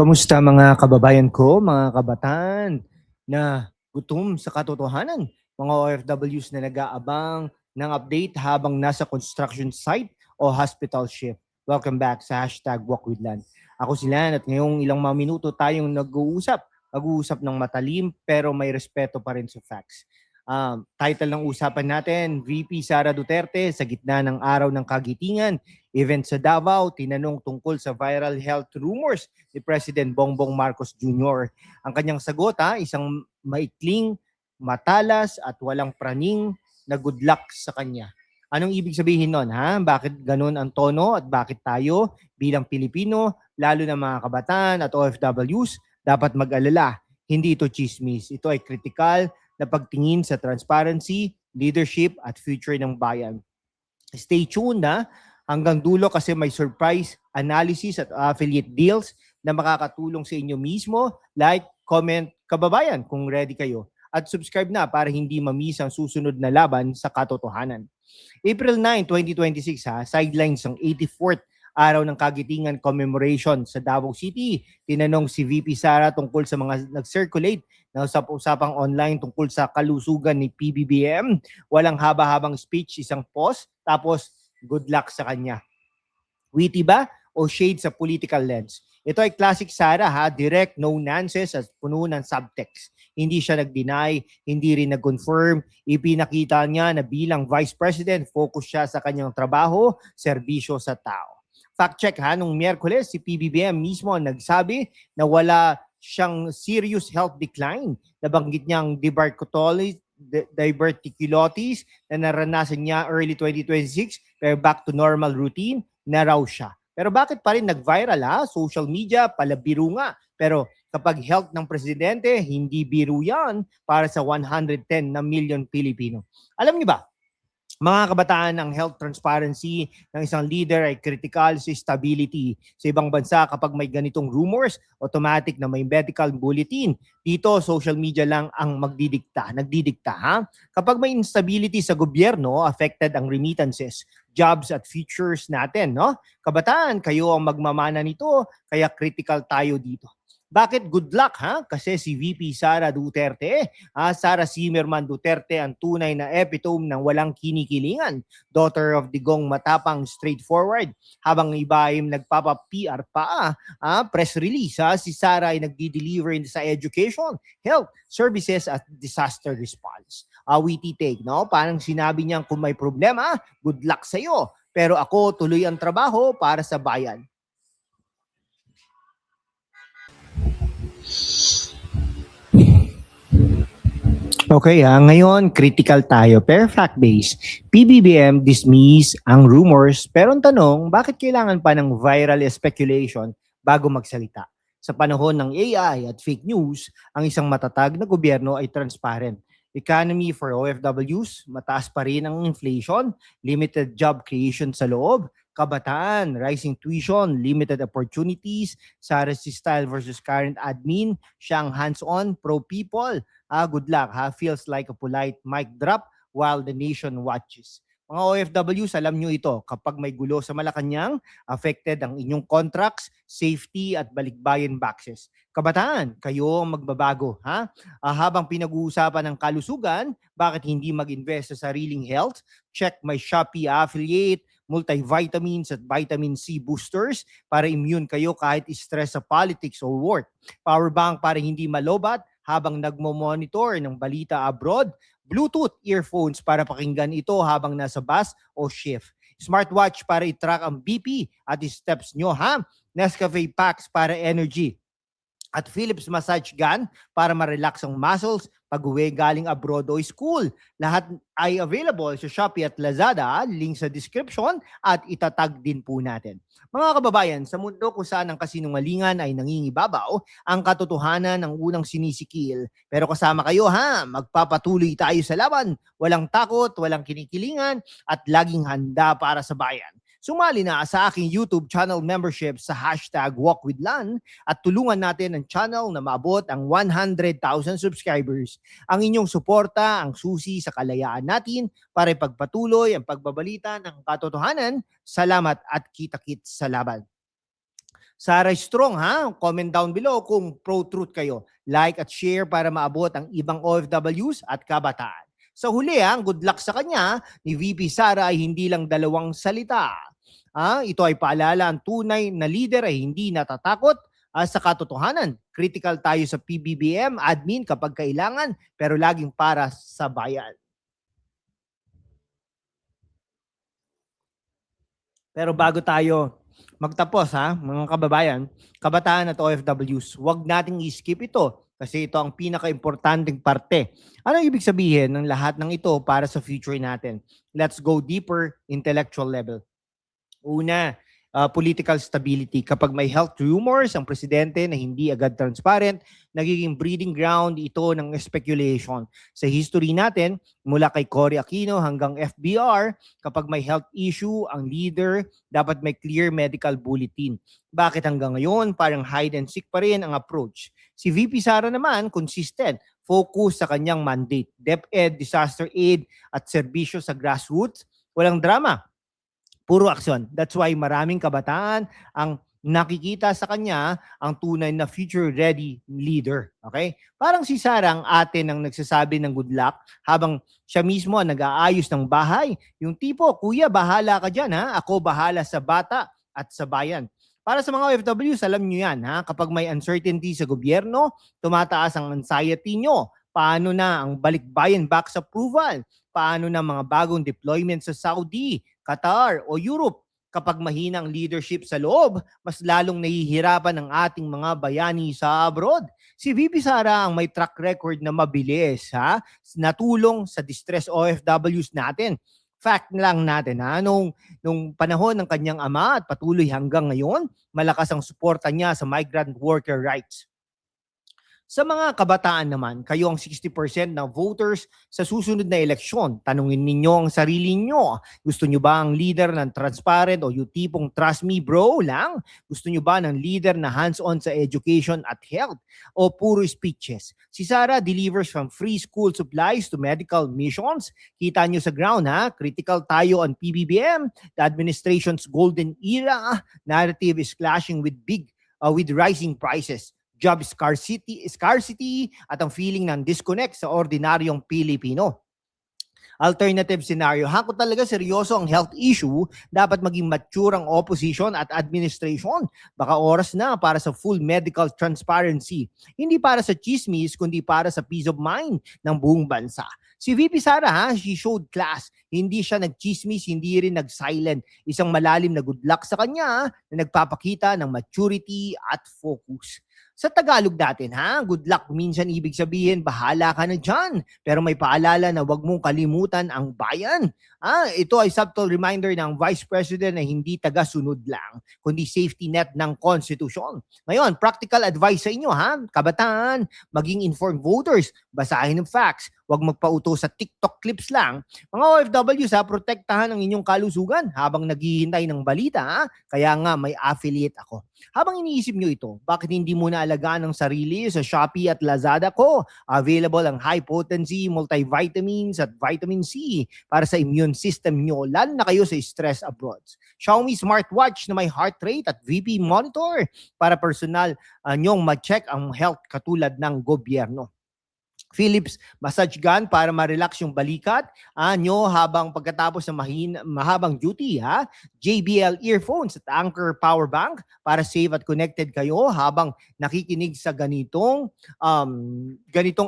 Kamusta mga kababayan ko, mga kabataan na gutom sa katotohanan, mga OFWs na nag-aabang ng update habang nasa construction site o hospital shift. Welcome back sa hashtag Walk with Land. Ako si Lan at ngayong ilang mga minuto tayong nag-uusap. Mag-uusap ng matalim pero may respeto pa rin sa facts. Title ng usapan natin, VP Sara Duterte sa gitna ng araw ng kagitingan. Event sa Davao, tinanong tungkol sa viral health rumors ni President Bongbong Marcos Jr. Ang kanyang sagot, isang maikling, matalas at walang praning na good luck sa kanya. Anong ibig sabihin nun? Bakit ganun ang tono at bakit tayo bilang Pilipino, lalo na mga kabataan at OFWs, dapat mag-alala? Hindi ito chismis. Ito ay critical na pagtingin sa transparency, leadership at future ng bayan. Stay tuned hanggang dulo kasi may surprise analysis at affiliate deals na makakatulong sa inyo mismo. Like, comment, kababayan kung ready kayo. At subscribe na para hindi mamiss ang susunod na laban sa katotohanan. April 9, 2026, sidelines ng 84th araw ng kagitingan commemoration sa Davao City. Tinanong si VP Sara tungkol sa mga nag-circulate na usap-usapang online tungkol sa kalusugan ni PBBM. Walang haba-habang speech, isang post, tapos good luck sa kanya. Witty ba o shade sa political lens? Ito ay classic Sara, direct, no nonsense at puno ng subtext. Hindi siya nag-deny, hindi rin nag-confirm. Ipinakita niya na bilang Vice President, focus siya sa kanyang trabaho, serbisyo sa tao. Fact check nung Miyerkules, si PBBM mismo nagsabi na wala siyang serious health decline. Nabanggit niyang diverticulitis na naranasan niya early 2026 pero back to normal routine na raw siya. Pero bakit pa rin nag-viral Social media, palabiro nga. Pero kapag health ng presidente, hindi biro yan para sa 110 na million Pilipino. Alam niyo ba, mga kabataan, ang health transparency ng isang leader ay critical sa stability. Sa ibang bansa, kapag may ganitong rumors, automatic na may medical bulletin. Dito, social media lang ang nagdidikta. Kapag may instability sa gobyerno, affected ang remittances, jobs at futures natin. Kabataan, kayo ang magmamana nito, kaya critical tayo dito. Bakit good luck? Kasi si VP Sara Duterte, Sara Zimmerman Duterte, ang tunay na epitome ng walang kinikilingan. Daughter of Digong matapang, straightforward. Habang iba ay nagpapa-PR pa, press release, si Sara ay nagdi-deliver sa education, health, services at disaster response. Witty take, no? Parang sinabi niya kung may problema, good luck sa'yo. Pero ako tuloy ang trabaho para sa bayan. Okay, ngayon critical tayo pero fact-based. PBBM dismiss ang rumors pero ang tanong, bakit kailangan pa ng viral speculation bago magsalita? Sa panahon ng AI at fake news, ang isang matatag na gobyerno ay transparent. Economy for OFWs, mataas pa rin ang inflation, limited job creation sa loob, kabataan, rising tuition, limited opportunities, Sarah's style versus current admin, siyang hands-on, pro-people. Good luck, feels like a polite mic drop while the nation watches. Mga OFWs, alam nyo ito, kapag may gulo sa Malacanang, affected ang inyong contracts, safety at balikbayan boxes. Kabataan, kayo ang magbabago. Habang pinag-uusapan ng kalusugan, bakit hindi mag-invest sa sariling health? Check my Shopee affiliate, multivitamins at vitamin C boosters para immune kayo kahit stress sa politics or work. Power bank para hindi malobat habang nagmo-monitor ng balita abroad. Bluetooth earphones para pakinggan ito habang nasa bus o shift. Smartwatch para i-track ang BP at steps nyo. Nescafe packs para energy. At Philips massage gun para ma-relax ang muscles pag-uwi galing abroad o school. Lahat ay available sa Shopee at Lazada. Link sa description at itatag din po natin. Mga kababayan, sa mundo kung saan ang kasinungalingan ay nangingibabaw, ang katotohanan ang unang sinisikil. Pero kasama kayo magpapatuloy tayo sa laban. Walang takot, walang kinikilingan at laging handa para sa bayan. Sumali na sa aking YouTube channel membership sa hashtag WalkWithLan at tulungan natin ang channel na maabot ang 100,000 subscribers. Ang inyong suporta ang susi sa kalayaan natin para ipagpatuloy ang pagbabalita ng katotohanan. Salamat at kita-kits sa laban. Sarah Strong ha, comment down below kung pro-truth kayo. Like at share para maabot ang ibang OFWs at kabataan. Sa huli good luck sa kanya ni VP Sara ay hindi lang dalawang salita. Ito ay paalala ang tunay na leader ay hindi natatakot sa katotohanan. Critical tayo sa PBBM admin kapag kailangan pero laging para sa bayan. Pero bago tayo magtapos mga kababayan, kabataan at OFWs, huwag nating i-skip ito kasi ito ang pinaka-importanting parte. Ano ibig sabihin ng lahat ng ito para sa future natin? Let's go deeper intellectual level. Una, political stability. Kapag may health rumors ang presidente na hindi agad transparent, nagiging breeding ground ito ng speculation. Sa history natin, mula kay Cory Aquino hanggang FBR, kapag may health issue, ang leader dapat may clear medical bulletin. Bakit hanggang ngayon parang hide and seek pa rin ang approach? Si VP Sara naman, consistent, focus sa kanyang mandate, DepEd, disaster aid at serbisyo sa grassroots, walang drama. Puro aksyon. That's why maraming kabataan ang nakikita sa kanya ang tunay na future-ready leader. Okay? Parang si Sara ang ate ng nagsasabi ng good luck habang siya mismo ang nag-aayos ng bahay. Yung tipo, kuya, bahala ka dyan Ako bahala sa bata at sa bayan. Para sa mga OFWs, alam nyo yan kapag may uncertainty sa gobyerno, tumataas ang anxiety nyo. Paano na ang balikbayan box approval? Paano na mga bagong deployment sa Saudi, Qatar o Europe? Kapag mahina ang leadership sa loob, mas lalong nahihirapan ang ating mga bayani sa abroad. Si VP Sara ang may track record na mabilis, natulong sa distress OFWs natin. Fact lang natin, nung panahon ng kanyang ama at patuloy hanggang ngayon, malakas ang suporta niya sa migrant worker rights. Sa mga kabataan naman, kayo ang 60% ng voters sa susunod na eleksyon. Tanungin ninyo ang sarili nyo. Gusto nyo ba ang leader ng transparent o yung tipong trust me bro lang? Gusto nyo ba ng leader na hands-on sa education at health? O puro speeches? Si Sara delivers from free school supplies to medical missions. Kita nyo sa ground critical tayo on PBBM. The administration's golden era narrative is clashing with rising prices, job scarcity at ang feeling ng disconnect sa ordinaryong Pilipino. Alternative scenario, kung talaga seryoso ang health issue, dapat maging mature ang opposition at administration. Baka oras na para sa full medical transparency. Hindi para sa chismis, kundi para sa peace of mind ng buong bansa. Si VP Sara, she showed class. Hindi siya nagchismis, hindi rin nag-silent. Isang malalim na good luck sa kanya na nagpapakita ng maturity at focus. Sa Tagalog natin, good luck minsan ibig sabihin, bahala ka na dyan. Pero may paalala na huwag mong kalimutan ang bayan. Ito ay subtle reminder ng Vice President na hindi taga-sunod lang, kundi safety net ng konstitusyon. Ngayon, practical advice sa inyo, kabataan, maging informed voters, basahin ng facts, huwag magpauto sa TikTok clips lang. Mga OFWs, protektahan ang inyong kalusugan habang naghihintay ng balita. Kaya nga may affiliate ako. Habang iniisip nyo ito, bakit hindi muna alagaan ang sarili sa Shopee at Lazada ko? Available ang high-potency multivitamins at vitamin C para sa immune system nyo, lalo na kayo sa stress abroad. Xiaomi smartwatch na may heart rate at VP monitor para personal nyong ma-check ang health katulad ng gobyerno. Philips massage gun para ma-relax yung balikat nyo habang pagkatapos ng mahabang duty. JBL earphones at Anker power bank para safe at connected kayo habang nakikinig sa ganitong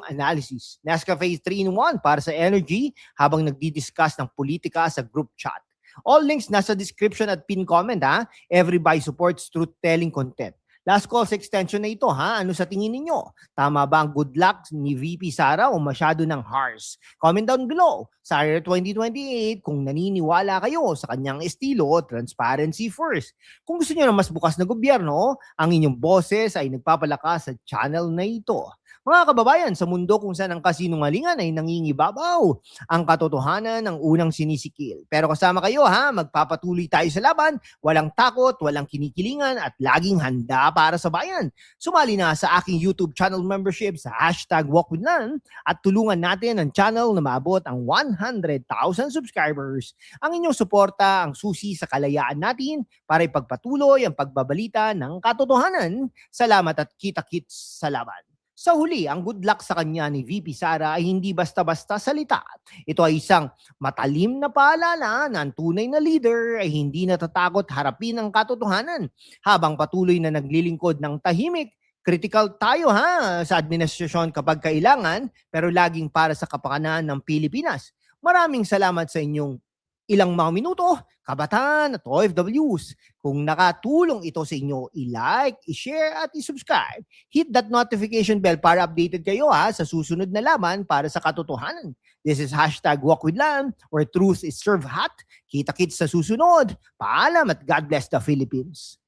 analysis. Nescafe 3-in-1 para sa energy habang nagdi-discuss ng politika sa group chat. All links nasa description at pin comment. Every buy supports truth-telling content. Last call sa extension na ito, ano sa tingin ninyo? Tama ba ang good luck ni VP Sara o masyado ng harsh? Comment down below. Sara 2028 kung naniniwala kayo sa kanyang estilo, transparency first. Kung gusto niyo ng mas bukas na gobyerno, ang inyong boses ay nagpapalakas sa channel na ito. Mga kababayan, sa mundo kung saan ang kasinungalingan ay nangingibabaw, ang katotohanan ang unang sinisikil. Pero kasama kayo ha, magpapatuloy tayo sa laban, walang takot, walang kinikilingan at laging handa para sa bayan. Sumali na sa aking YouTube channel membership sa #WalkWithLan at tulungan natin ang channel na maabot ang 100,000 subscribers. Ang inyong suporta ang susi sa kalayaan natin para ipagpatuloy ang pagbabalita ng katotohanan. Salamat at kita-kits sa laban. Sa huli, ang good luck sa kanya ni VP Sara ay hindi basta-basta salita. Ito ay isang matalim na paalala na ang tunay na leader ay hindi natatakot harapin ang katotohanan. Habang patuloy na naglilingkod ng tahimik, critical tayo ha sa administrasyon kapag kailangan, pero laging para sa kapakanan ng Pilipinas. Maraming salamat sa inyong ilang mga minuto, kabataan at OFWs. Kung nakatulong ito sa inyo, i-like, i-share at i-subscribe. Hit that notification bell para updated kayo ha sa susunod na laban para sa katotohanan. This is #WalkWithLan, where truth is served hot. Kita-kits sa susunod. Paalam at God bless the Philippines.